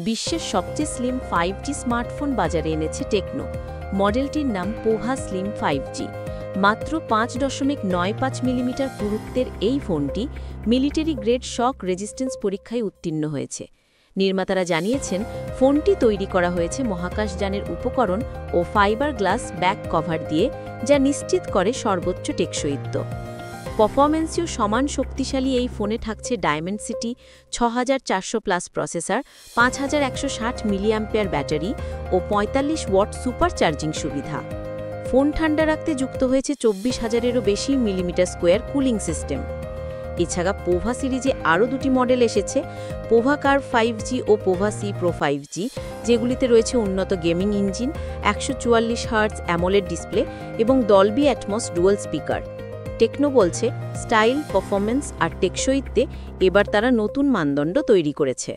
বিশ্বের সবচেয়ে slim 5G smartphone বাজারে এনেছে টেকনো। মডেলটির নাম পোভা স্লিম 5G। মাত্র 5.95 মিলিমিটার পুরুত্বের এই ফোনটি মিলিটারি গ্রেড শক রেজিস্ট্যান্স পরীক্ষায় উত্তীর্ণ হয়েছে। নির্মাতারা জানিয়েছেন, ফোনটি তৈরি করা হয়েছে মহাকাশযানের উপকরণ ও ফাইবার গ্লাস ব্যাক কভার দিয়ে, যা নিশ্চিত করে সর্বোচ্চ টেকসইত্ব। পারফরম্যান্সেও সমান শক্তিশালী এই ফোনে থাকছে ডায়মেনসিটি 6400+ প্রসেসর, 5160 মিলিঅ্যাম্পিয়ার ব্যাটারি ও 45 ওয়াট সুপার চার্জিং সুবিধা। ফোন ঠান্ডা রাখতে যুক্ত হয়েছে 24,000-এরও বেশি মিলিমিটার স্কোয়ার কুলিং সিস্টেম। এছাড়া পোভা সিরিজে আরও দুটি মডেল এসেছে, পোভা কার্ভ 5G ও পোভা সি প্রো 5G, যেগুলিতে রয়েছে উন্নত gaming engine, 144 hertz AMOLED display এবং Dolby Atmos dual speaker. Tecno বলছে, স্টাইল, পারফরম্যান্স আর টেকসইতে এবার তারা নতুন মানদণ্ড তৈরি করেছে।